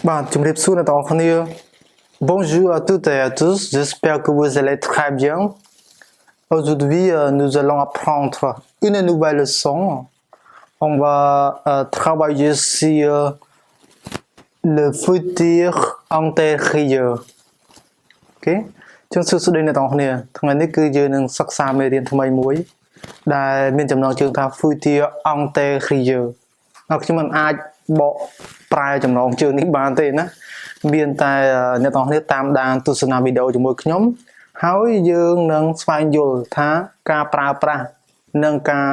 Bonjour à toutes et à tous, j'espère que vous allez très bien. Aujourd'hui, nous allons apprendre une nouvelle leçon. On va travailler sur le futur antérieur. Ok? Chúng tôi sẽ đến trong này, thằng này cứ giờនឹងសិក្សាមេរៀនថ្មីមួយដែលមានចំណងជើងថា futur antérieur ខ្ញុំមិនអាចបកប្រែចំណងជើងនេះបានទេណាមានតែអ្នកទាំងគ្នាតាមដានទស្សនាវីដេអូជាមួយខ្ញុំហើយយើងនឹងស្វែងយល់ថាការប្រើប្រាស់និងការ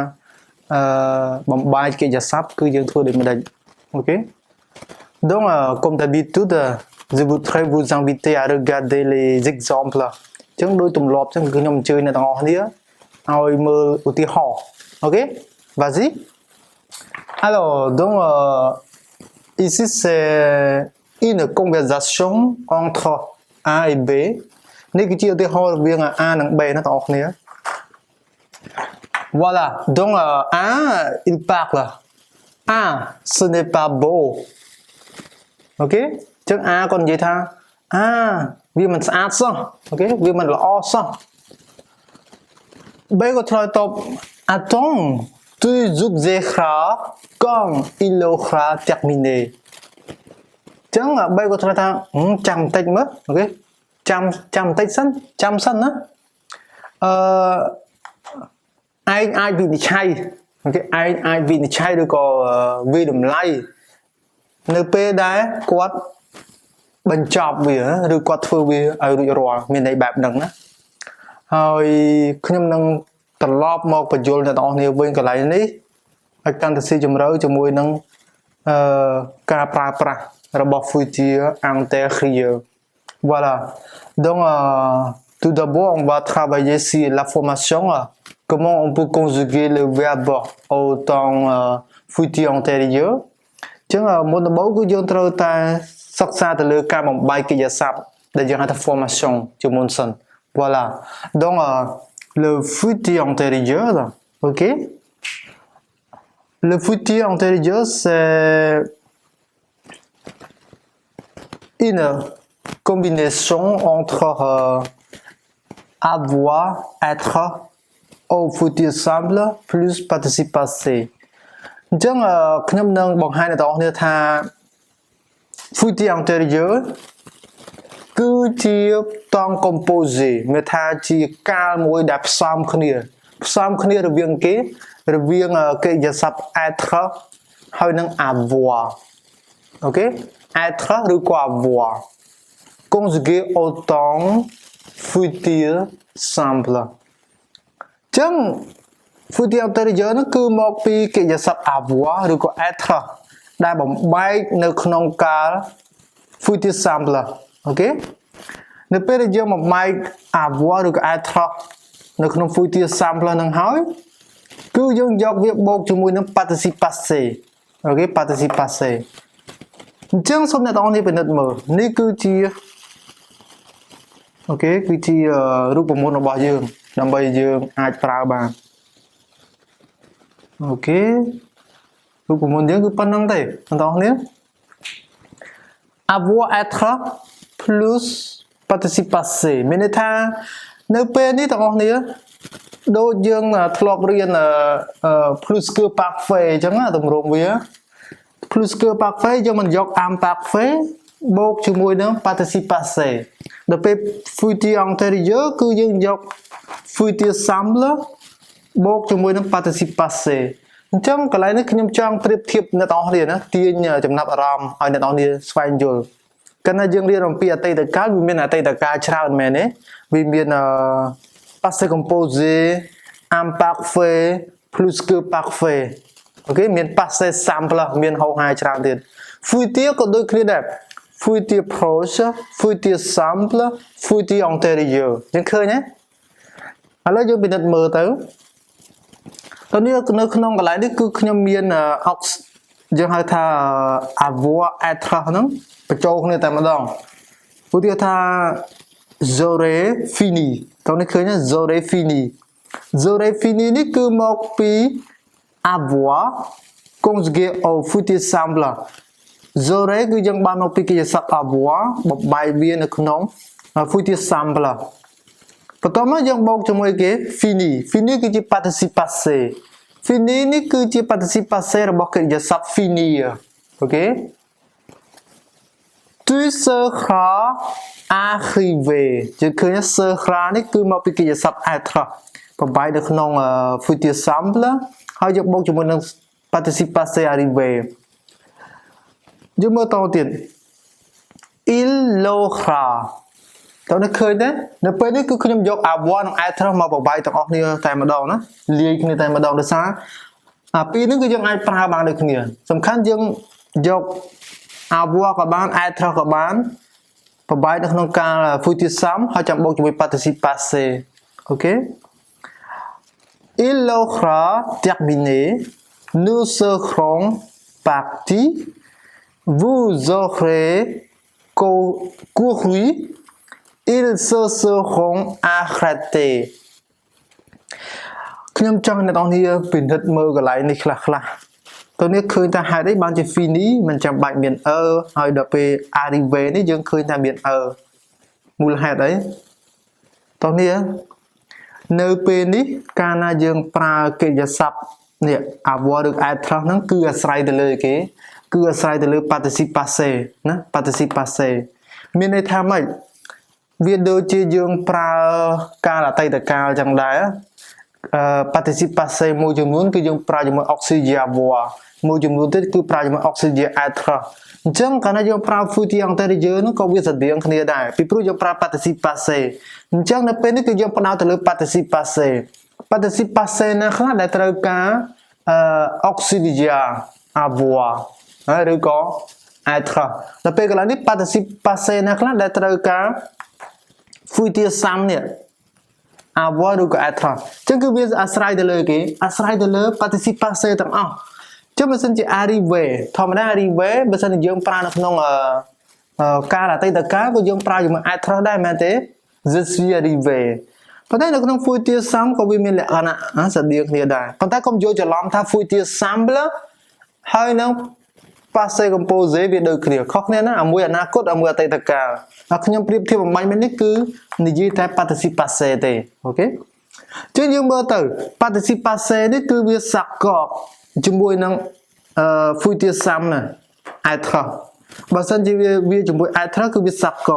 បំបាយកិច្ចសព្ទគឺយើងធ្វើដូចម្ដេចអូខេ Donc comme d'habitude je voudrais vous inviter à regarder les exemples អញ្ចឹងដូចទម្លាប់អញ្ចឹងគឺខ្ញុំអញ្ជើញអ្នកទាំងអស់គ្នាឲ្យមើលឧទាហរណ៍អូខេ Vas-y Alors donc ici c'est une conversation entre A et B នេះគឺជាឧទាហរណ៍រវាង A និង B ណាបងប្អូនគ្នា Voilà donc A il parle A ce n'est pas beau OK អញ្ចឹង A គាត់និយាយថា A វាមិនស្អាតសោះ OK វាមិនល្អសោះ B ក៏ឆ្លើយតប Attends tu exauceras quand il aura terminé ចឹងបីគាត់ឆ្លើយថាចាំបន្តិចមើលអូខេចាំបន្តិចសិនចាំសិនណាឯងអាចវិនិច្ឆ័យអូខេឯងអាចវិនិច្ឆ័យឬក៏វិតម្លៃនៅពេលដែលគាត់បញ្ចប់វាឬគាត់ធ្វើវាឲ្យរួចរាល់មានន័យបែបហ្នឹងណាហើយខ្ញុំនឹងត្រឡប់មកបញ្យល់អ្នកទាំងអស់គ្នាវិញកន្លែងនេះឲ្យកាន់តែស៊ីជម្រៅជាមួយនឹងការប្រើប្រាស់របស់ futur antérieur. Voilà. Donc, tout d'abord, on va travailler sur la formation. Comment on peut conjuguer le verbe au temps futur antérieur. ចឹងមុនដំបូងគឺយើងត្រូវតែសិក្សាទៅលើការបំបែកកិច្ចសព្ទដែលយើងហៅថា formation ជាមុនសិន Voilà. Donc, le futur antérieur, OK? Le futur antérieur, c'est une combinaison entre avoir, être au futur simple plus participe passé. អញ្ចឹងខ្ញុំនឹងបង្ហាញដល់អ្នកថា futur antérieur គឺជាតង់ composé មានថាជាកាលមួយដែលផ្សំគ្នារវាងគេរវាងកិច្ចសព្ទ être ហើយនឹង avoir. OK être ឬក៏ avoir conjugué au temps futur simple ចឹង futur antérieur នោះគឺមកពីកិច្ចសព្ទ avoir ឬក៏ être ដែលបំបែកនៅក្នុងកាល futur simple អូខេនៅពេលដែលយើងបំបែក avoir ឬក៏ être នៅក្នុង futur simple ហ្នឹងហើយគឺយើងយកវាបូកជាមួយនឹង participe passé អូខេ participe passé អញ្ចឹងសូមអ្នកទាំងអស់គ្នាពិនិត្យមើលនេះគឺជាអូខេគឺជារូបមន្តរបស់យើងដើម្បីយើងអាចប្រើបានអូខេរូបមន្តយើងគឺប៉ុណ្្នឹងទេអ្នកទាំងអស់គ្នា avoir être plus participe passé មានន័យថានៅពេលនេះទាំងអស់គ្នាដូចយើងធ្លាប់រៀនplus que parfait អញ្ចឹងទម្រង់វា plus que parfait យើងមិនយក imparfait បូកជាមួយនឹង participe passé ដល់ពេល futur antérieur គឺយើងយក futur simple បូកជាមួយនឹង participe passé អញ្ចឹងកន្លែងនេះខ្ញុំចង់ប្រៀបធៀបអ្នកទាំងអស់គ្នាណាទាញចំណាប់អារម្មណ៍ឲ្យអ្នកទាំងអស់គ្នាស្វែងយល់កាលណាយើងរៀនអំពីអតីតកាលវាមានអតីតកាលច្រើនមែនទេវាមាន passé composé imparfait plus que parfait អូខេមាន passé simple មានហៅហាយច្រើនទៀត futur ក៏ដូចគ្នាដែរ futur proche futur simple futur antérieur យើងឃើញទេឥឡូវយើងពិនិត្យមើលទៅតើនេះនៅក្នុងកន្លែងនេះគឺខ្ញុំមាន យើងហៅថា avoir être ហ្នឹងបញ្ចូលគ្នាតែម្ដងឧទាហរណ៍ថា j'aurais fini តើនេះឃើញទេ j'aurais fini នេះគឺមកពី avoir conjugué au futur simple Zore គឺយើងបានមកពីកិច្ចសព្ទ avoir បបាយវានៅក្នុង future simple បន្ទាប់មកយើងបូកជាមួយគេ fini fini គឺជា participe passé fini នេះគឺជា participe passé របស់កិច្ចសព្ទ finir អូខេ tu seras arrivé យើងឃើញ sera នេះគឺមកពីកិច្ចសព្ទ être បបាយនៅក្នុង future simple ហើយយើងបូកជាមួយនឹង participe passé arrivé យើងមើលតទៀត il l'aura តើនៅឃើញទេនៅពេលនេះគឺខ្ញុំយក avoir និង être មកបបាយទាំងអស់គ្នាតែម្ដងណាលាយគ្នាតែម្ដងដោយសារពីរនេះគឺយើងអាចប្រើបានដូចគ្នាសំខាន់យើងយក avoir ក៏បាន être ក៏បានបបាយនៅក្នុងការ future sum ហើយចាំបូកជាមួយ participe passé អូខេ il l'aura terminé nous serons partis vous aurez couru ils se seront arrêtés ខ្ញុំចង់អ្នកនរគ្នាពិនិត្យមើលកន្លែងនេះខ្លះតើនេះឃើញថាហេតុអីបានជា fini មិនចាំបាច់មាន ហើយដល់ពេល arrivé នេះយើងឃើញថាមាន មូលហេតុអីតើនេះនៅពេលនេះកាលណាយើងប្រើកិច្ចសព្ទនេះ avoir ឬ être ហ្នឹងគឺអាស្រ័យទៅលើគេគឺអាស្រ័យទៅលើ participe passé ណា participe passé មានន័យថាម៉េចវាដូចជាយើងប្រើកាលអតីតកាលចឹងដែរparticipe passé មួយចំនួនគឺយើងប្រើជាមួយ auxiliaire avoir មួយចំនួនទៀតគឺប្រើជាមួយ auxiliaire être អញ្ចឹងកាលណាយើងប្រើ future antérieur នោះក៏វាស្រដៀងគ្នាដែរពីព្រោះយើងប្រើ participe passé អញ្ចឹងនៅពេលនេះគឺយើងផ្ដោតទៅលើ participe passé participe passé ណាខ្លះដែលត្រូវការ auxiliaire avoir ឬក៏ être ដល់ពេលកន្លែងនេះ participe passé ណាខ្លះដែលត្រូវការ future sum នេះ avoir ឬក៏ être អញ្ចឹងគឺវាអាស្រ័យទៅលើគេអាស្រ័យទៅលើ participe passé ទាំងអស់ចុះបើសិនជា arrivé ធម្មតា arrivé បើសិនជាយើងប្រើនៅក្នុងកាលអតីតកាលក៏យើងប្រើជាមួយ être ដែរមែនទេ je suis arrivé ប៉ុន្តែនៅក្នុង future sum ក៏វាមានលក្ខណៈស្រដៀងគ្នាដែរប៉ុន្តែកុំយល់ច្រឡំថា future simple ហើយនឹង passé composé វាដូចគ្នាខុសគ្នាណាមួយអនាគតមួយអតីតកាលហើយខ្ញុំប្រៀបធៀបបំបញ្ញមិញនេះគឺនិយាយតែ participe passé ទេអូខេចឹងយើងមើលទៅ participe passé នេះគឺវាសកកជាមួយនឹងfuture sum ណា être បើសិនជាវាជាមួយ être គឺវាសកក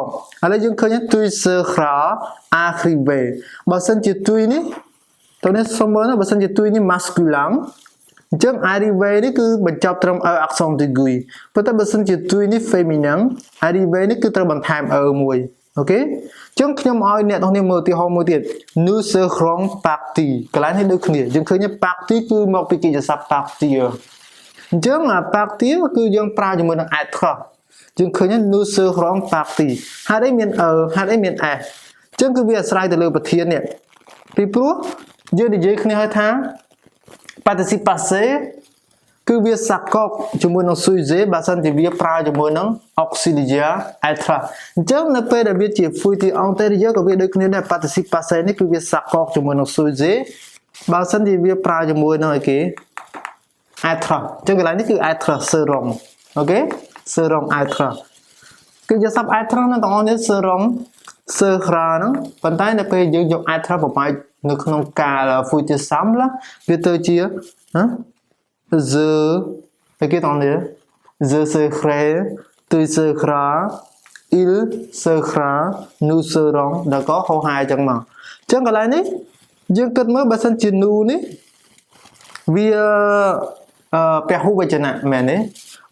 ឥឡូវយើងឃើញ tu seras arrivé បើសិនជា tu នេះតើនេះសុំមើលណាបើសិនជា tu នេះ masculin អញ្ចឹង arrivé នេះគឺបញ្ចប់ត្រឹម accent aigu ប៉ុន្តែបើសិនជា tu នេះ féminin arrivé នេះគឺត្រូវបន្ថែម មួយអូខេអញ្ចឹងខ្ញុំឲ្យអ្នកនរគ្នាមើលឧទាហរណ៍មួយទៀត nous serons partis កន្លែងនេះដូចគ្នាយើងឃើញ parti គឺមកពីកិច្ចសព្ទ partir អញ្ចឹង partir គឺយើងប្រើជាមួយនឹង être យើងឃើញ nous serons partis ហេតុអីមាន ហេតុអីមាន s អញ្ចឹងគឺវាអាស្រ័យទៅលើប្រធាននេះពីព្រោះយើងនិយាយគ្នាឲ្យថា participe passé គឺវាសកកជាមួយនឹង sujet បើសិនជាវាប្រើជាមួយនឹង auxiliaire être អញ្ចឹងនៅពេលដែលវាជា future antérieur ក៏វាដូចគ្នាដែរ participe passé នេះគឺវាសកកជាមួយនឹង sujet បើសិនជាវាប្រើជាមួយនឹងអីគេ être អញ្ចឹងកន្លែងនេះគឺ être seront អូខេ seront être គឺយកសព្ទ être ហ្នឹងទាំងអស់នេះ seront sera ហ្នឹងប៉ុន្តែនៅពេលយើងយក être បបាយនៅក្នុងកាល future sum វាទៅជា je អីគេទាំងនេះ je serai tu seras il sera nous serons ដល់ក៏ហោហាយអញ្ចឹងមកអញ្ចឹងកន្លែងនេះយើងគិតមើលបើសិនជា nous នេះវាពហុវចនៈមែនទេ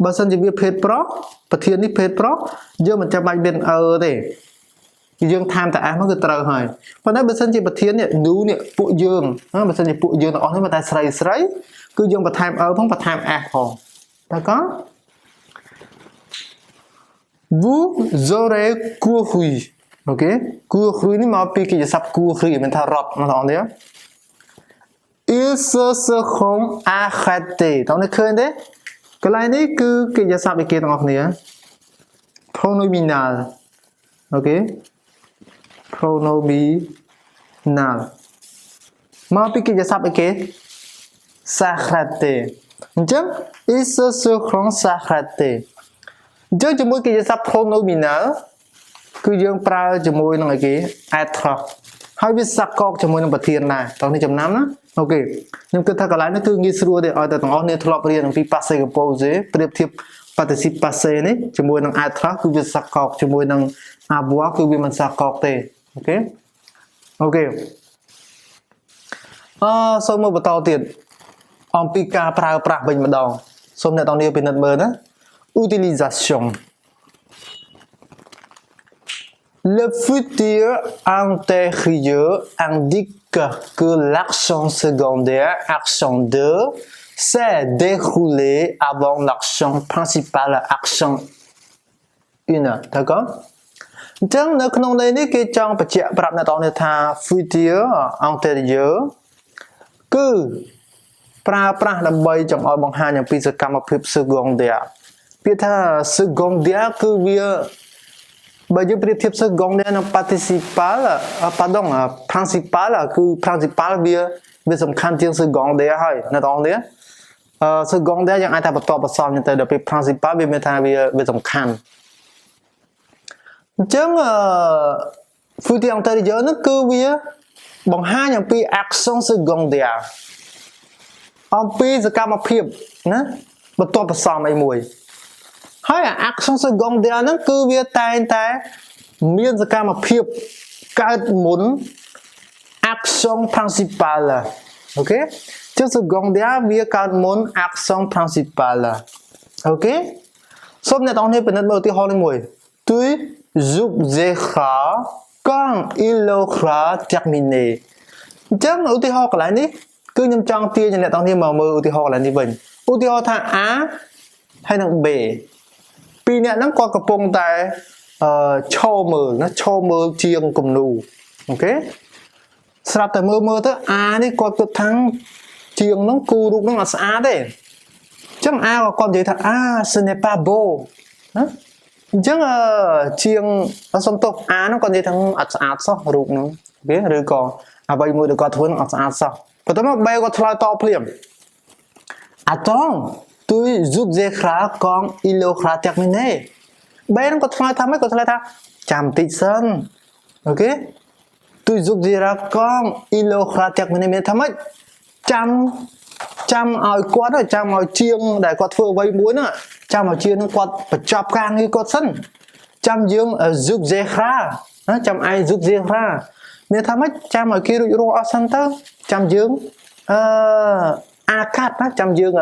បើសិនជាវាភេទប្រុសប្រធាននេះភេទប្រុសយើងមិនចាំបាច់មានទេយើងថែមតែ s មកគឺត្រូវហើយប៉ុន្តែបើសិនជាប្រធាននេះ nous នេះពួកយើងបើសិនជាពួកយើងទាំងអស់នេះតែស្រីគឺយើងបន្ថែម ផងបន្ថែម s ផងតើក៏ vous aurez couru អូខេ couru នេះមកពីកិច្ចសព្ទ courir មានថារត់បងប្អូនទេ ils se seront arrêtés តើអ្នកឃើញទេកន្លែងនេះគឺកិច្ចសព្ទឯគេទាំងអស់គ្នា pronominal អូខេ pronominal មកពីកិច្ចសព្ទឯគេ s'arrêter អញ្ចឹង ils se seront s'arrêter chứ cho mỗi cái sắp pronominal cứ dương pra cho mỗi năng cái être hai biết sắc cọc cho mỗi năng bậc thiên này tao này chấm năm á ok nhưng cứ thay cái lại nó cứ nghĩ sửa để ở tại tầng này thuộc riêng năng passé compose tiếp tiếp participe passé này cho mỗi năng être cứ biết sắc cọc cho mỗi năng avoir cứ biết mình sắc cọc thế ok ok số một bắt đầu tiền ông pika pra bình mà đòn số này tao này bên nền mờ đó utilisation. Le futur antérieur indique que l'action secondaire, action 2, s'est déroulée avant l'action principale, action 1. D'accord? Donc, nous avons dit que trong bạch chế bạp nà tàu nè thà futur antérieur cứ pra đâm bay trong oi bằng hai những pi sự cảm áp secondaire. Pi thà secondaire cứ bia bây giờ pi thiệp secondaire nó participa là pardon principal là cứ principal bia sầm khăn tiếng secondaire hay nè tàu nè secondaire yang ai thà bật to bật xong nhưng tới được pi principal bia thà bia sầm khăn chứ futur antérieur nó cứ bia bằng hai những pi action secondaire ông pi sự cảm áp nè bật to bật xong ấy mùi hay là action secondaire nó cứ bia tay miễn sự cảm áp cái muốn action principal ok chứ secondaire bia cái muốn action principal ok xong này tao này bên nơi thì họ lên mùi tuy giúp dễ khá quand il aura terminé chắc ưu tiên họ cái lại đi cứ nhầm trong tia như này tao thêm màu mơ ưu tiên họ lại đi bình ưu tiên họ thằng A hay thằng B pi này nó có cái bông tại cho mơ chiêng cùng nụ ok sắp tới mơ tới A đi có cái thằng chiêng nó cu đục nó là xa đấy chắc A còn gì thật ce n'est pas beau chắc chiêng ở sông tộc á nó còn gì thằng ạt sao rụt nó biết rồi còn vậy mới được có thốn ạt sao và tao mà bay có thay to phim attends tôi giúp dễ khá con ilo khá terminé bay nó có thay tham mấy có thay ta chăm tít sân ok tôi giúp dễ ra con ilo khá terminé mình tham mấy chăm ở quán rồi chăm ở chiêng để có thưa vay muối nữa chăm ở chiêng nó quạt phải chọc càng như quạt sân chăm dương giúp dễ khá chăm ai giúp dễ khá mình tham mấy chăm ở kia rồi ở sân tơ chăm dương cát á chăm dương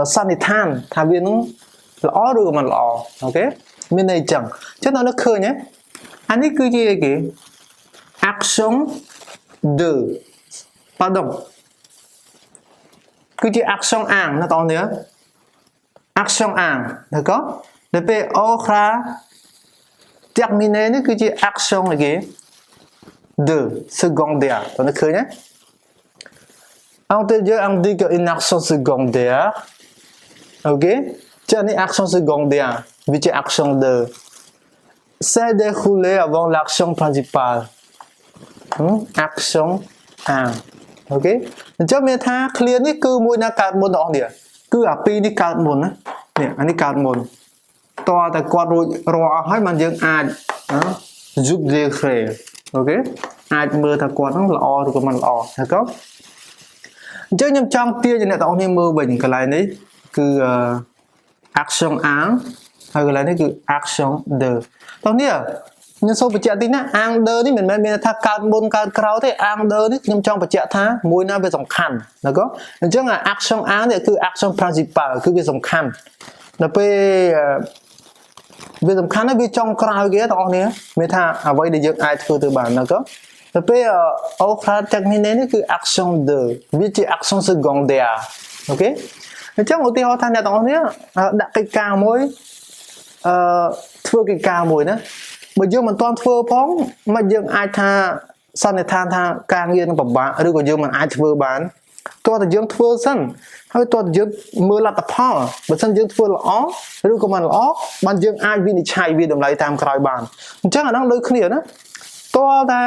sanithan thà viên nó lõ được mà lõ ok bên này chẳng chứ nó khơi nhé anh ấy cứ gì kì action de pardon cứ chỉ action ang nó to nữa action ang được có để về aura terminé nó cứ chỉ action này kì de secondaire nó khơi nhé antérieur indique une action secondaire ok cho nên action secondaire vì chỉ action de s'est déroulé avant l'action principale action ang ok cho nên tha clear ní cứ mỗi na card môn đó nè cứ à pi ní card môn á nè anh ní card môn toแต่กอดรอให้มันยังอาจgiúp dễ khỏe ok អាចមើលថាគាត់ហ្នឹងល្អឬក៏មិនល្អហើយក៏អញ្ចឹងខ្ញុំចង់ទាញអ្នកទាំងអស់គ្នាមើលវិញកន្លែងនេះគឺ action 1ហើយកន្លែងនេះគឺ action 2តោះនេះខ្ញុំសូមបញ្ជាក់តិចណា under នេះមិនមែនមានថាកើតមុនកើតក្រោយទេ under នេះខ្ញុំចង់បញ្ជាក់ថាមួយណាវាសំខាន់ណាក៏អញ្ចឹង action 1នេះគឺ action principal គឺវាសំខាន់ដល់ពេលវាសំខាន់ណាស់វាចង់ក្រោយគេទាំងអស់គ្នាមានថាអ្វីដែលយើងអាចធ្វើទៅបានណាក៏ដល់ពេល aura terminé នេះគឺ action 2វាជា action secondaire អូខេអញ្ចឹងឧទាហរណ៍ថាអ្នកទាំងអស់គ្នាដាក់កិច្ចការមួយធ្វើកិច្ចការមួយណាបើយើងមិនទាន់ធ្វើផងមិនយើងអាចថាសន្និដ្ឋានថាការងារនឹងពិបាកឬក៏យើងមិនអាចធ្វើបានតោះតែយើងធ្វើសិនហើយតោះតែយើងមើលលទ្ធផលបើសិនយើងធ្វើល្អឬក៏មិនល្អបានយើងអាចវិនិច្ឆ័យវាតម្លៃតាមក្រោយបានអញ្ចឹងអាហ្នឹងដូចគ្នាណាតោះតែ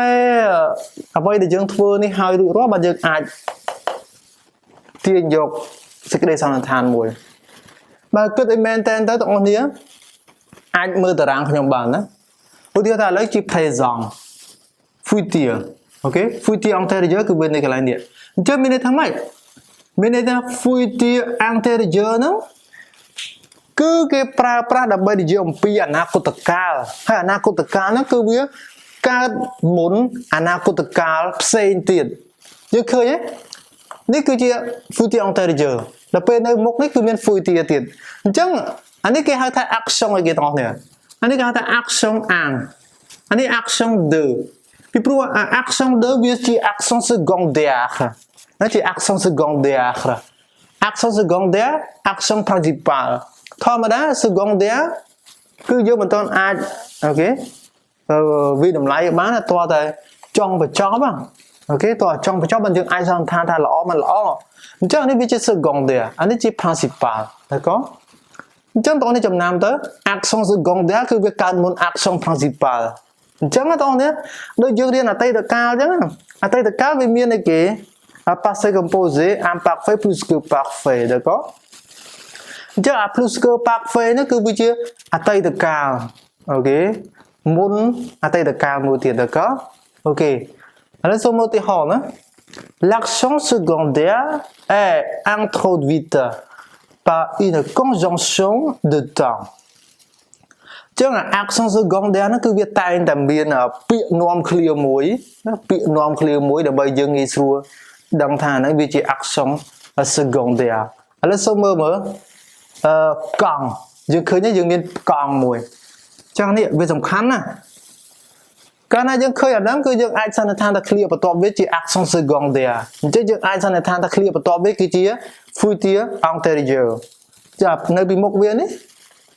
អ្វីដែលយើងធ្វើនេះហើយរួចរាល់បានយើងអាចទាញយកសេចក្តីសន្និដ្ឋានមួយ បើគិតឲ្យមែនតែនទៅបងប្អូនគ្នាអាចមើលតារាងខ្ញុំបានណាឧទាហរណ៍ថាឥឡូវជា présent futur អូខេ futur antérieur គឺវានៅកន្លែងនេះអញ្ចឹងមានន័យថាម៉េចមានន័យថា futur antérieur ហ្នឹងគឺគេប្រើប្រាស់ដើម្បីនិយាយអំពីអនាគតកាលហើយអនាគតកាលហ្នឹងគឺវាកើតមុនអនាគតកាលផ្សេងទៀតយើងឃើញទេនេះគឺជា futur antérieur ដល់ពេលនៅមុខនេះគឺមាន futur ទៀតអញ្ចឹងអានេះគេហៅថា action ឲ្យគេទាំងអស់គ្នាអានេះគេហៅថា action អានេះ action 2ពីព្រោះ action 2វាជា action secondaire ណាជា action secondaire action secondaire action principale ធម្មតា secondaire គឺយើងមិនទាន់អាចអូខេវាតម្លៃបានតើតែចង់បញ្ចប់អូខេតើចង់បញ្ចប់បានយើងអាចសន្និដ្ឋានថាល្អមិនល្អអញ្ចឹងនេះវាជា secondaire អានេះជា principal តែក៏អញ្ចឹងតោះនេះចំណាំទៅ action secondaire គឺវាកើតមុន action principal អញ្ចឹងតោះនេះដូចយើងរៀនអតីតកាលអញ្ចឹងអតីតកាលវាមានអីគេ passé composé imparfait plus que parfait តែក៏អញ្ចឹង plus que parfait នេះគឺវាជាអតីតកាលអូខេមុនអតីតកាលមួយទៀតតែក៏អូខេឥឡូវសូមឧទាហរណ៍ណា l'action secondaire est introduite par une conjonction de temps ចឹង action secondaire ហ្នឹងគឺវាតែងតែមានពាក្យនាំឃ្លាមួយពាក្យនាំឃ្លាមួយដើម្បីយើងងាយស្រួលដឹងថាហ្នឹងវាជា action secondaire ឥឡូវសូមមើលកង់យើងឃើញយើងមានកង់មួយចឹងនេះវាសំខាន់ណាស់កាលណាយើងឃើញអាហ្នឹងគឺយើងអាចសន្និដ្ឋានថា clear បន្ទាប់វាជា action secondaire អញ្ចឹងយើងអាចសន្និដ្ឋានថា clear បន្ទាប់វាគឺជា futur antérieur ចានៅពីមុខវានេះ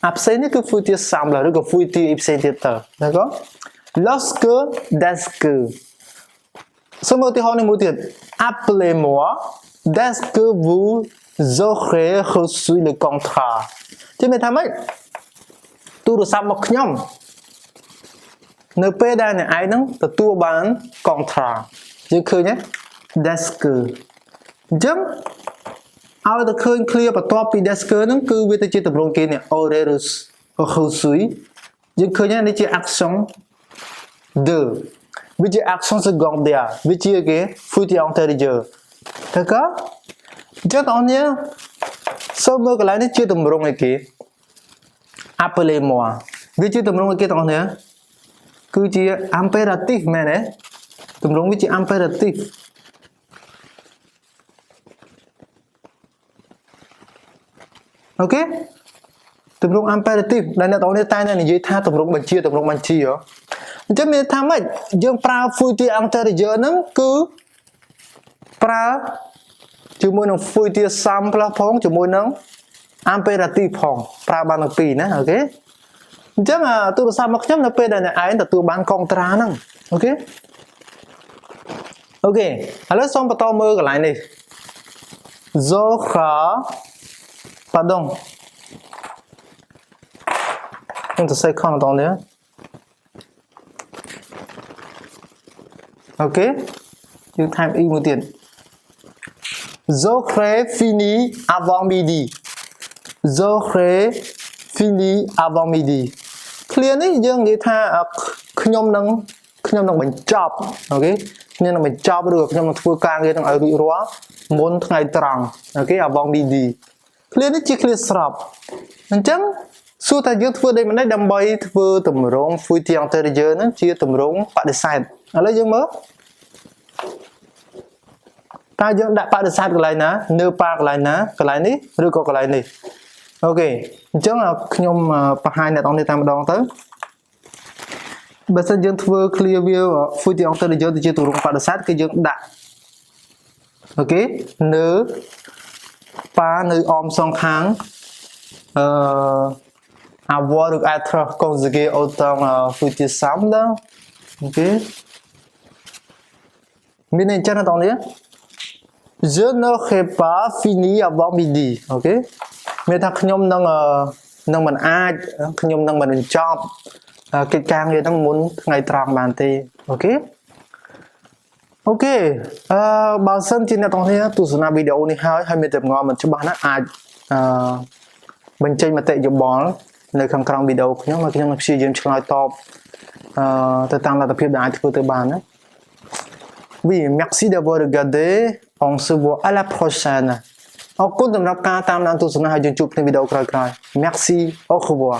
អាផ្សេងនេះគឺ futur simple ឬក៏ futur ផ្សេងទៀតទៅណាក៏ lorsque dès que សូមឧទាហរណ៍នេះមួយទៀត appelez-moi dès que vous aurez reçu le contrat ជិះមានថាម៉េចទូរស័ព្ទមកខ្ញុំនៅពេលដែលអ្នកឯងហ្នឹងទទួលបាន contract យើងឃើញទេ dès que អញ្ចឹងឲ្យទៅឃើញ clear បន្ទាប់ពី dès que ហ្នឹងគឺវាទៅជាទម្រង់គេនេះ aurez reçu យើងឃើញនេះជា action 2វាជា action secondaire វាជាគេ futur antérieur តែក៏អញ្ចឹងបងប្អូនសូមមើលកន្លែងនេះជាទម្រង់អីគេ appelez-moi វាជាទម្រង់អីគេបងប្អូនគឺជា impératif មែនទេទម្រង់វាជា impératif អូខេទម្រង់ impératif ដែលអ្នកទាំងនេះតែនិយាយថាទម្រង់បញ្ជាអញ្ចឹងមានថាម៉េចយើងប្រើ futur antérieur ហ្នឹងគឺប្រើជាមួយនឹង futur simple ផងជាមួយនឹង impératif ផងប្រើបានទាំងពីរណាអូខេអញ្ចឹងទូរស័ព្ទមកខ្ញុំនៅពេលដែលអ្នកឯងទទួលបានកងត្រាហ្នឹងអូខេឥឡូវសូមបន្តមើលកន្លែងនេះ Zohra pardon ខ្ញុំទៅសេខំបន្តនេះអូខេយើងថែម e មួយទៀត Zohra fini avant midi Zohra fini avant midi clear នេះយើងនិយាយថាខ្ញុំនឹងបញ្ចប់អូខេខ្ញុំនឹងបញ្ចប់ឬខ្ញុំនឹងធ្វើការងារនឹងឲ្យរួចរាល់មុនថ្ងៃត្រង់អូខេ avant midi clear នេះជា clear ស្រាប់អញ្ចឹងសួរថាយើងធ្វើដូចម្តេចដើម្បីធ្វើទម្រង់ futur antérieur ហ្នឹងជាទម្រង់បដិសេធឥឡូវយើងមើលតើយើងដាក់បដិសេធកន្លែងណានៅប៉ាកន្លែងណាកន្លែងនេះឬក៏កន្លែងនេះអូខេអញ្ចឹងខ្ញុំបង្ហាញអ្នកនរនេះតែម្ដងទៅបើសិនយើងធ្វើ clear វា futur antérieur ទៅជាទម្រង់បដិសេធគឺយើងដាក់អូខេនៅប៉ានៅអមសងខាងavoir ឬ être conjugué au temps futur simple អូខេមានន័យចឹងដល់នេះ je n'aurai pas fini avant midi អូខេមានថាខ្ញុំនឹងមិនអាចខ្ញុំនឹងមិនបញ្ចប់កិច្ចការងារហ្នឹងមុនថ្ងៃត្រង់បានទេអូខេបើសិនជាអ្នកទាំងគ្នាទស្សនាវីដេអូនេះហើយមានតែងល់មិនច្បាស់ណាអាច បញ្ចេញមតិយោបល់នៅខាងក្រោមវីដេអូខ្ញុំហើយខ្ញុំនឹងព្យាយាមឆ្លើយតបទៅតាមលទ្ធភាពដែលអាចធ្វើទៅបានណា Oui merci d'avoir regardé on se voit à la prochaine អរគុណសម្រាប់ការតាមដានទស្សនាហើយយើងជួបគ្នាវីដេអូក្រោយៗ Merci au revoir